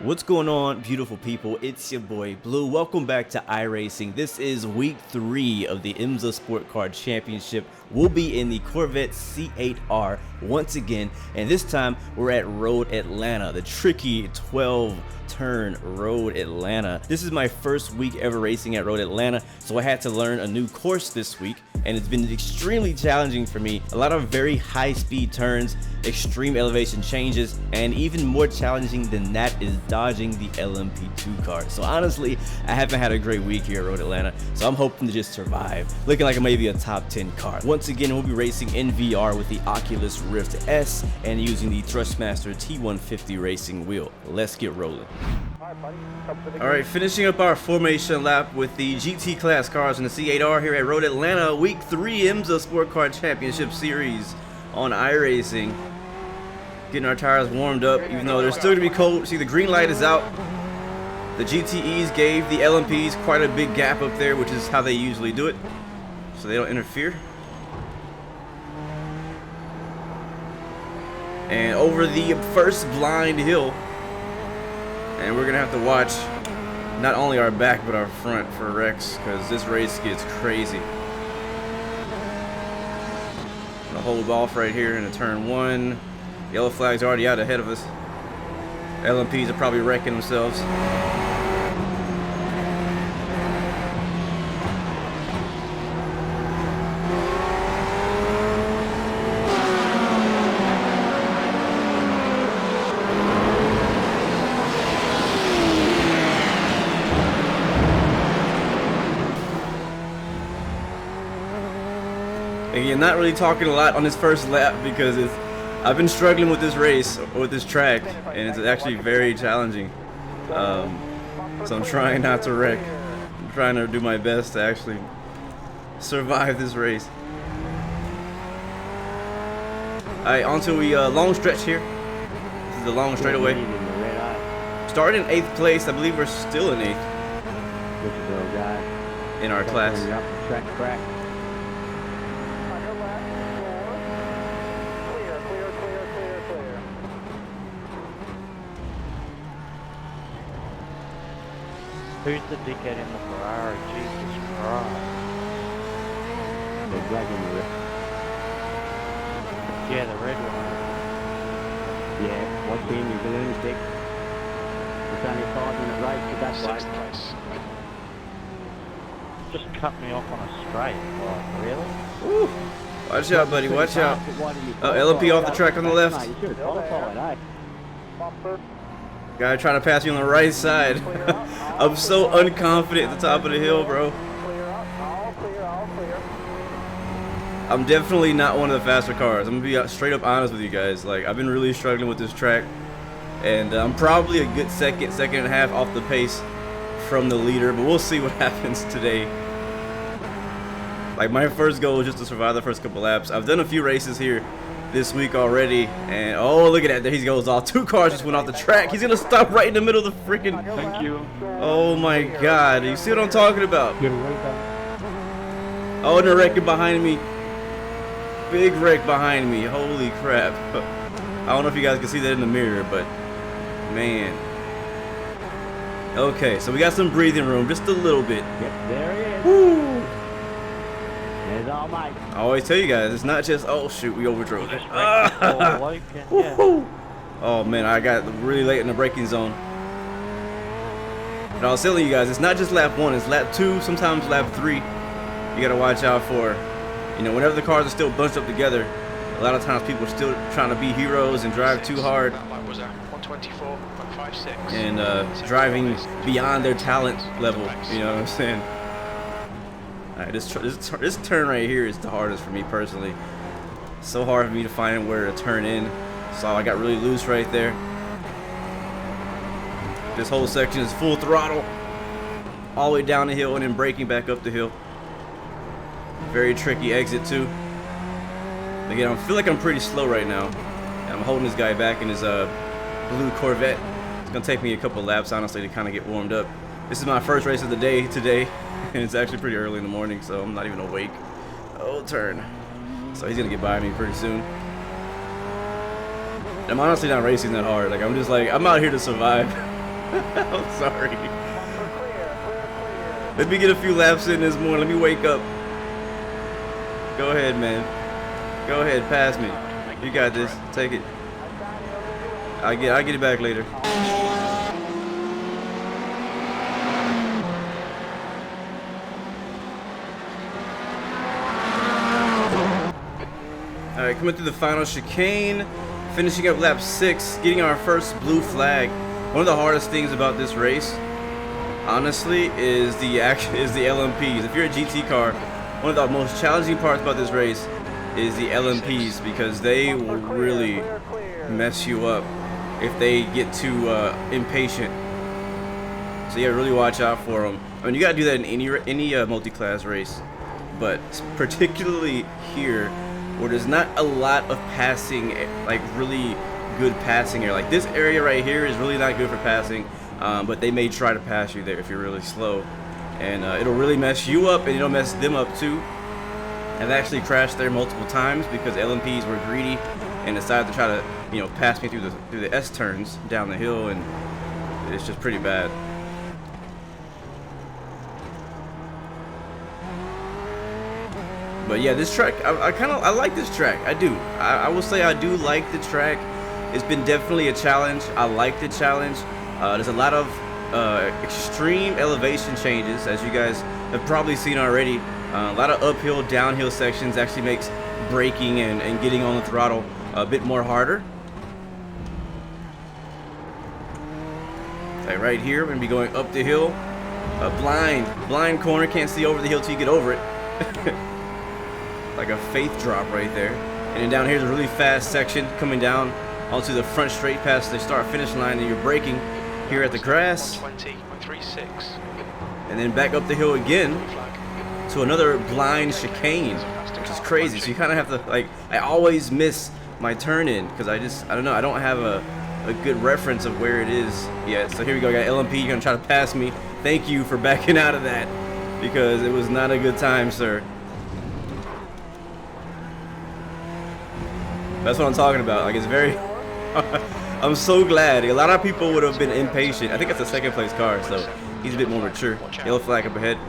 What's going on, beautiful people? It's your boy Blue. Welcome back to iRacing. This is week 3 of the IMSA Sport Car Championship. We'll be in the Corvette C8.R once again, and this time we're at Road Atlanta, the tricky 12-turn Road Atlanta. This is my first week ever racing at Road Atlanta, so I had to learn a new course this week, and it's been extremely challenging for me. A lot of very high-speed turns, extreme elevation changes, and even more challenging than that is dodging the LMP2 car. So honestly, I haven't had a great week here at Road Atlanta, so I'm hoping to just survive. Looking like it may be a top 10 car. Once again, we'll be racing in VR with the Oculus Rift S and using the Thrustmaster T150 racing wheel. Let's get rolling. Alright, finishing up our formation lap with the GT class cars in the C8R here at Road Atlanta, week 3 IMSA Sport Car Championship Series on iRacing. Getting our tires warmed up, even though they're still gonna be cold. See, the green light is out. The GTEs gave the LMPs quite a big gap up there, which is how they usually do it, so they don't interfere. And over the first blind hill, and we're gonna have to watch not only our back but our front for wrecks, because this race gets crazy. Gonna hold off right here in turn 1. Yellow flag's already out ahead of us. LMPs are probably wrecking themselves. Again, not really talking a lot on this first lap because I've been struggling with this race, with this track, and it's actually very challenging. So I'm trying not to wreck. I'm trying to do my best to actually survive this race. Alright, onto the long stretch here. This is the long straightaway. Started in 8th place. I believe we're still in 8th in our class. Who's the dickhead in the Ferrari? Jesus Christ. The black and the red. Yeah, the red one. Yeah, what's in your balloon stick? It's only a 5-minute race to that way. 6th place. Just cut me off on a straight. Like, really? Woo. Watch out, buddy, watch out. LMP off the track on the left. You should have qualified, eh? Guy trying to pass me on the right side. I'm so unconfident at the top of the hill, bro. I'm definitely not one of the faster cars. I'm gonna be straight up honest with you guys. Like, I've been really struggling with this track, and I'm probably a good second and a half off the pace from the leader, but we'll see what happens today. Like, my first goal is just to survive the first couple laps. I've done a few races here this week already, and oh, look at that, there he goes off. 2 cars just went off the track. He's gonna stop right in the middle of the freaking. Thank you. Oh my god, you see what I'm talking about? Oh, and they're wrecking behind me. Big wreck behind me. Holy crap. I don't know if you guys can see that in the mirror, but man. Okay, so we got some breathing room, just a little bit. Yep, there he is. Woo! There's all mate. I always tell you guys, it's not just, oh shoot, we overdrove it. Oh man, I got really late in the braking zone. But I was telling you guys, it's not just lap 1, it's lap 2, sometimes lap 3. You gotta watch out for, you know, whenever the cars are still bunched up together, a lot of times people are still trying to be heroes and drive too hard. And driving beyond their talent level, you know what I'm saying? Alright, this turn right here is the hardest for me personally. So hard for me to find where to turn in. So I got really loose right there. This whole section is full throttle, all the way down the hill and then braking back up the hill. Very tricky exit too. Again, I feel like I'm pretty slow right now. I'm holding this guy back in his blue Corvette. It's gonna take me a couple laps, honestly, to kind of get warmed up. This is my first race of the day today, and it's actually pretty early in the morning, so I'm not even awake. Oh, turn. So he's gonna get by me pretty soon. I'm honestly not racing that hard. Like, I'm just like, I'm out here to survive. I'm sorry. Let me get a few laps in this morning. Let me wake up. Go ahead, man. Go ahead, pass me. You got this. Take it. I'll get it back later. Alright, coming through the final chicane, finishing up lap 6, getting our first blue flag. One of the hardest things about this race, honestly, is the LMPs. If you're a GT car, one of the most challenging parts about this race is the LMPs, because they will really mess you up if they get too impatient. So yeah, really watch out for them. I mean, you gotta do that in any multi-class race, but particularly here, where there's not a lot of passing, like really good passing area. Like this area right here is really not good for passing, but they may try to pass you there if you're really slow, and it'll really mess you up, and it'll mess them up too. I've actually crashed there multiple times because LMPs were greedy and decided to try to, you know, pass me through the S turns down the hill, and it's just pretty bad. But yeah, this track, I like this track. I do. I will say I do like the track. It's been definitely a challenge. I like the challenge. There's a lot of extreme elevation changes, as you guys have probably seen already. A lot of uphill, downhill sections actually makes braking and getting on the throttle a bit more harder. Like right here, we're gonna be going up the hill. Blind corner, can't see over the hill till you get over it. Like a faith drop right there. And then down here's a really fast section coming down onto the front straight past the start finish line, and you're braking here at the grass. 20.36. And then back up the hill again to another blind chicane, which is crazy. So you kind of have to, like, I always miss my turn in because I don't know, I don't have a good reference of where it is yet. So here we go, I got LMP, you're gonna try to pass me. Thank you for backing out of that because it was not a good time, sir. That's what I'm talking about. Like, it's very I'm so glad. A lot of people would have been impatient. I think it's a second place car, so he's a bit more mature. Yellow flag up ahead.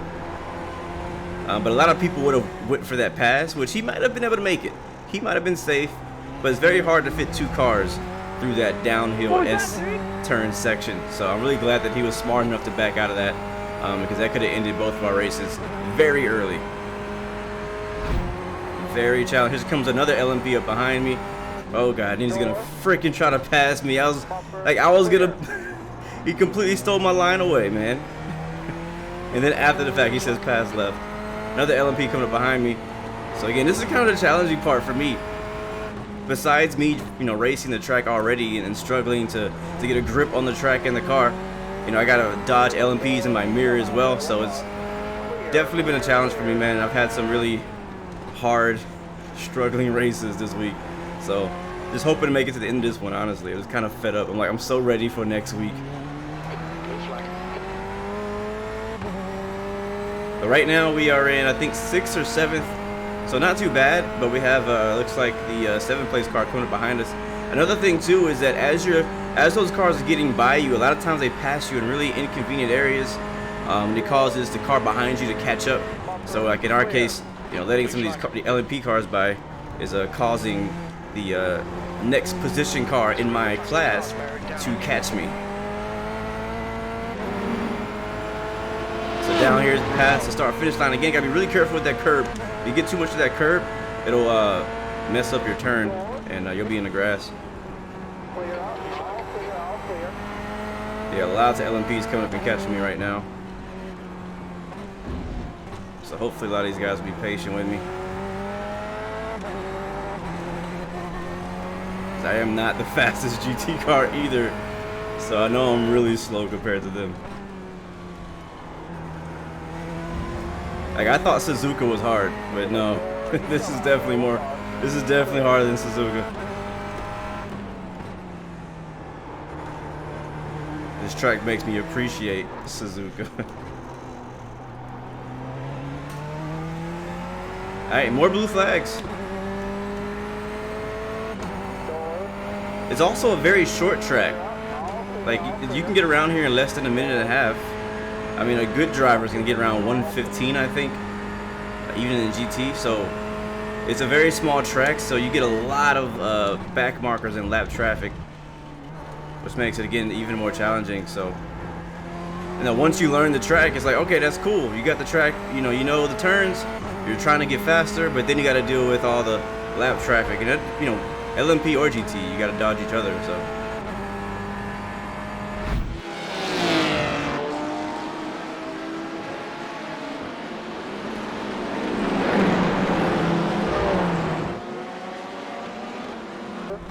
But a lot of people would have went for that pass, which he might have been able to make it. He might have been safe, but it's very hard to fit two cars through that downhill S turn section. So I'm really glad that he was smart enough to back out of that, because that could have ended both of our races very early. Very challenging. Here comes another LMP up behind me. Oh god, he's gonna freaking try to pass me. I was gonna he completely stole my line away, man. And then after the fact, he says pass left. Another LMP coming up behind me. So again, this is kind of the challenging part for me. Besides me, you know, racing the track already and struggling to get a grip on the track and the car, you know, I gotta dodge LMPs in my mirror as well. So it's definitely been a challenge for me, man. I've had some really hard, struggling races this week. So just hoping to make it to the end of this one, honestly. I was kind of fed up. I'm so ready for next week. But right now we are in, I think, 6th or 7th. So not too bad, but we have, looks like the 7th place car coming up behind us. Another thing too is that as those cars are getting by you, a lot of times they pass you in really inconvenient areas. It causes the car behind you to catch up. So like in our case, you know, letting some of these LMP cars by is causing the next position car in my class to catch me. So down here is past the start finish line again. Gotta be really careful with that curb. If you get too much of that curb, it'll mess up your turn, and you'll be in the grass. Yeah, lots of LMPs coming up and catching me right now. So hopefully a lot of these guys will be patient with me. I am not the fastest GT car either, so I know I'm really slow compared to them. Like, I thought Suzuka was hard, but no, this is definitely harder than Suzuka. This track makes me appreciate Suzuka. Alright, more blue flags. It's also a very short track. Like, you can get around here in less than a minute and a half. I mean, a good driver is going to get around 1:15, I think, even in the GT. So it's a very small track, so you get a lot of back markers and lap traffic, which makes it, again, even more challenging. So, and then once you learn the track, it's like, okay, that's cool. You got the track, you know the turns. You're trying to get faster, but then you got to deal with all the lap traffic, and that, LMP or GT, you got to dodge each other. So.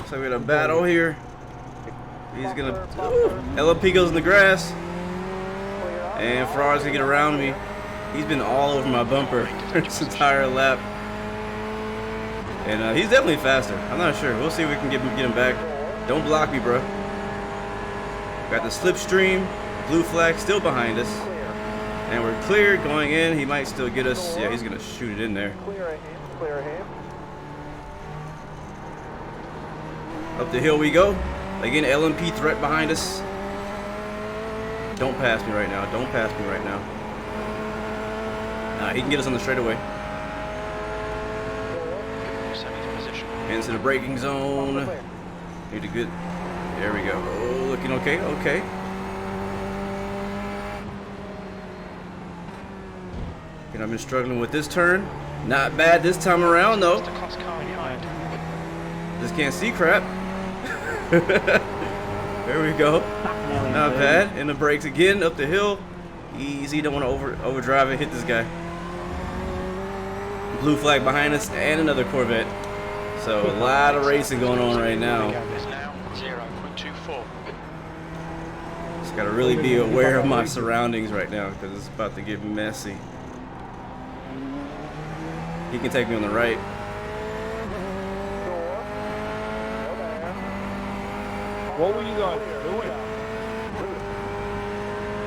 So we got a battle here. He's gonna. LMP goes in the grass, and Ferrari's gonna get around me. He's been all over my bumper this entire lap, and he's definitely faster. I'm not sure. We'll see if we can get him back. Don't block me, bro. Got the slipstream, blue flag still behind us, and we're clear going in. He might still get us. Yeah, he's gonna shoot it in there. Up the hill we go. Again, LMP threat behind us. Don't pass me right now. Don't pass me right now. Nah, he can get us on the straightaway. Into the braking zone. Need to get. There we go. Oh, looking okay. Okay. And I've been struggling with this turn. Not bad this time around, though. Just can't see crap. There we go. Not bad. And the brakes again up the hill. Easy. Don't want to overdrive and hit this guy. Blue flag behind us and another Corvette. So a lot of racing going on right now. Just gotta really be aware of my surroundings right now because it's about to get messy. He can take me on the right. What were you guys doing?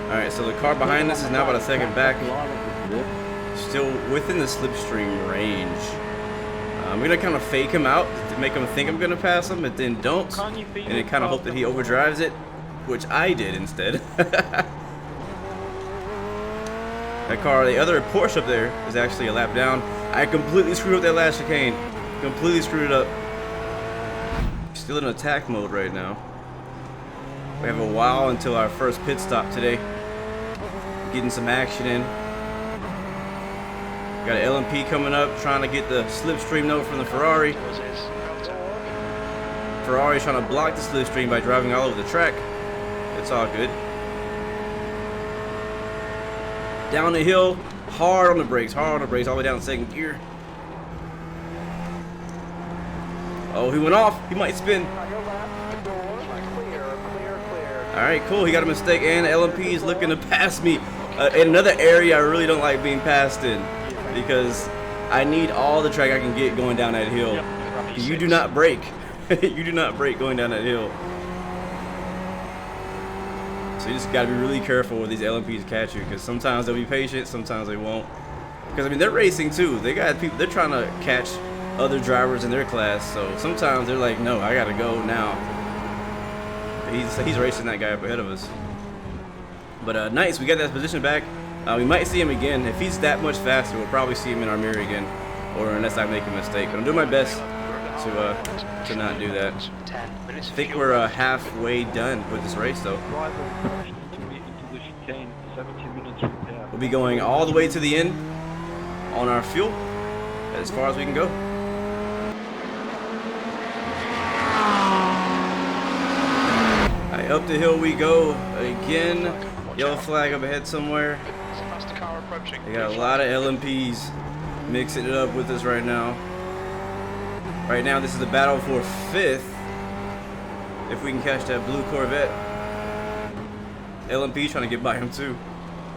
Alright, so the car behind us is now about a second back. Still within the slipstream range. I'm going to kind of fake him out to make him think I'm going to pass him, but then don't. And then kind of hope that he overdrives it, which I did instead. That car, the other Porsche up there, is actually a lap down. I completely screwed up that last chicane. Completely screwed it up. Still in attack mode right now. We have a while until our first pit stop today. Getting some action in. Got an LMP coming up, trying to get the slipstream note from the Ferrari. Ferrari's trying to block the slipstream by driving all over the track. It's all good. Down the hill, hard on the brakes, all the way down second gear. Oh, he went off. He might spin. All right, cool. He got a mistake, and LMP is looking to pass me in another area I really don't like being passed in because I need all the track I can get going down that hill. You do not brake. You do not brake going down that hill. So you just got to be really careful with these LMPs catch you because sometimes they'll be patient, sometimes they won't. Because I mean they're racing too. They got people. They're trying to catch other drivers in their class. So sometimes they're like, no, I got to go now. He's racing that guy up ahead of us. But nice, we got that position back. We might see him again. If he's that much faster, we'll probably see him in our mirror again, or unless I make a mistake. But I'm doing my best to not do that. I think we're halfway done with this race, though. We'll be going all the way to the end on our fuel, as far as we can go. Up the hill we go again. Yellow flag up ahead somewhere. They got a lot of LMPs mixing it up with us right now. Right now, this is the battle for 5th. If we can catch that blue Corvette. LMP's trying to get by him too,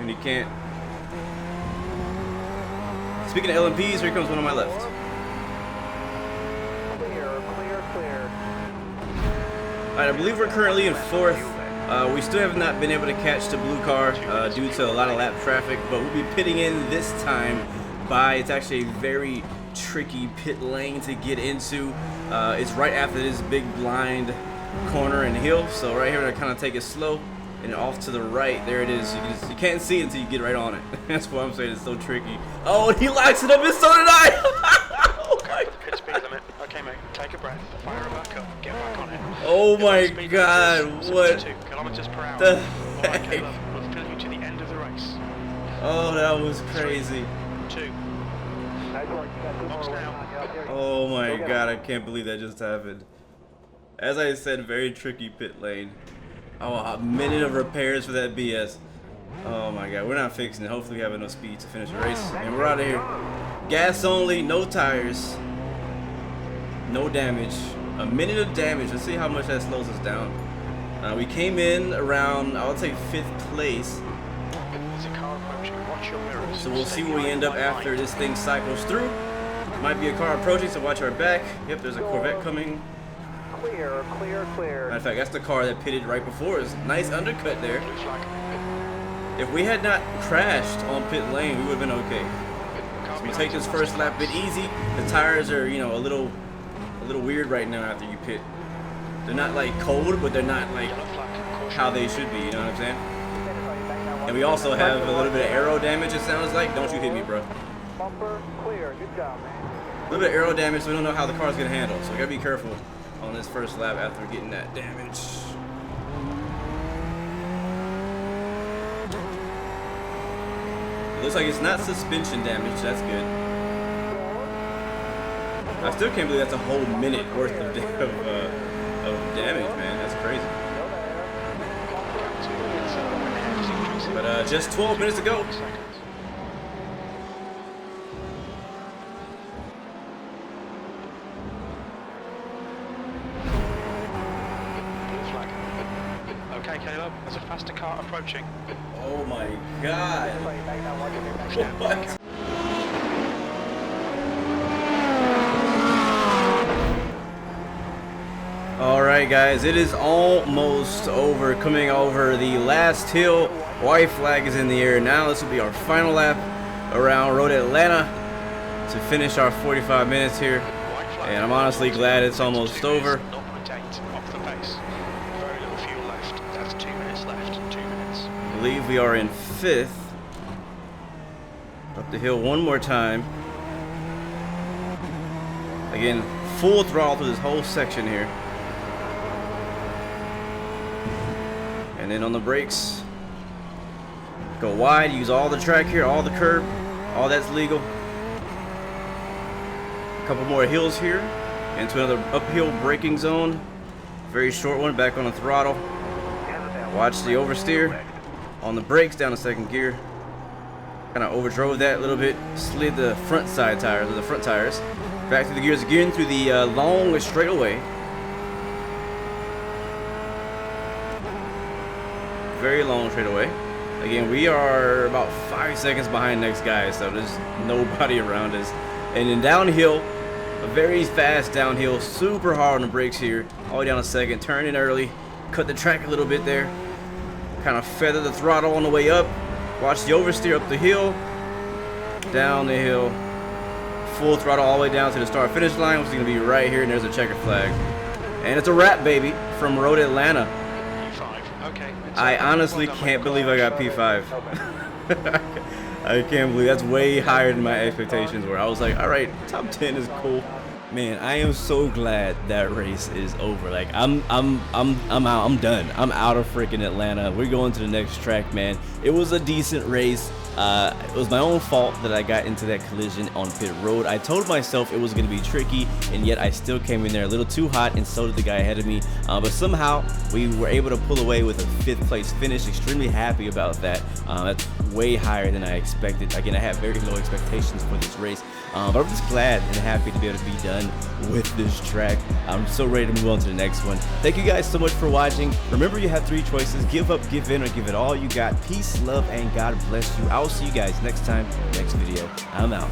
and he can't. Speaking of LMPs, here comes one on my left. Alright, I believe we're currently in 4th. We still have not been able to catch the blue car due to a lot of lap traffic, but we'll be pitting in this time by, it's actually a very tricky pit lane to get into. It's right after this big blind corner and hill. So right here, I kind of take it slow, and off to the right, there it is. You can't see it until you get right on it. That's why I'm saying it's so tricky. Oh, and he locks it up, and so did I. Oh my Pit speed limit. Okay, mate. Take a breath. Fire it back up. Get back on it. Oh my God! What 2 kilometers per hour. the Alright, heck? Caleb. We'll fill you to the end of the race. Oh, that was crazy. 2. Box now. Oh my God! I can't believe that just happened. As I said, very tricky pit lane. Oh, a minute of repairs for that BS. Oh my God, we're not fixing it. Hopefully we have enough speed to finish the race. And we're out of here. Gas only, no tires. No damage. A minute of damage. Let's see how much that slows us down. We came in around, I would say, 5th place. There's a car approaching. Watch your mirrors. So we'll see Stay where we end up behind after line. this thing cycles through. Might be a car approaching, so watch our back. Yep, there's a Corvette coming. Clear, clear, clear. Matter of fact, that's the car that pitted right before us. Nice undercut there. Blue flag. If we had not crashed on pit lane, we would have been okay. So we take this first lap a bit easy. The tires are, you know, a little weird right now after you pit. They're not like cold, but they're not like Yellow flag. Caution. how they should be, you know what I'm saying? And we also have a little bit of aero damage, it sounds like. Don't you hit me, bro. Bumper clear. Good job, man. A little bit of aero damage, so we don't know how the car's gonna handle. So we gotta be careful on this first lap after getting that damage. It looks like it's not suspension damage. That's good. I still can't believe that's a whole minute worth of damage, man. That's crazy. But just 12 minutes to go. Okay, Caleb, there's a faster car approaching. Oh my God. What? Alright guys, it is almost over. Coming over the last hill. White flag is in the air. Now this will be our final lap around Road Atlanta to finish our 45 minutes here. And I'm honestly glad it's almost over. 0.8 off the pace. Very little fuel left. That's 2 minutes left. 2 minutes. I believe we are in 5th. Up the hill one more time. Again, full throttle through this whole section here. And then on the brakes, go wide, use all the track here, all the curb, all that's legal. A couple more hills here, into another uphill braking zone. Very short one, back on the throttle. Watch the oversteer. On the brakes, down to 2nd gear. Kind of overdrove that a little bit, slid the front side tires, or the front tires. Back through the gears again, through the long straightaway. Very long straightaway. Again, we are about 5 seconds behind next guy, so there's nobody around us. And then downhill, a very fast downhill, super hard on the brakes here, all the way down to 2nd, turn in early, cut the track a little bit there, kind of feather the throttle on the way up, watch the oversteer up the hill, down the hill, full throttle all the way down to the start finish line, which is going to be right here, and there's a checker flag. And it's a wrap, baby, from Road Atlanta. P5. Okay. I honestly can't believe I got P5. I can't believe that's way higher than my expectations were. I was like, all right, top 10 is cool. Man, I am so glad that race is over. Like, I'm out. I'm done. I'm out of freaking Atlanta. We're going to the next track, man. It was a decent race. It was my own fault that I got into that collision on pit road. I told myself it was going to be tricky, and yet I still came in there a little too hot, and so did the guy ahead of me. But somehow we were able to pull away with a 5th place finish. Extremely happy about that. That's way higher than I expected. Again, I have very low expectations for this race, but I'm just glad and happy to be able to be done with this track. I'm so ready to move on to the next one. Thank you guys so much for watching. Remember, you have 3 choices: give up, give in, or give it all you got. Peace, love, and God bless you. I'll see you guys next time, next video. I'm out.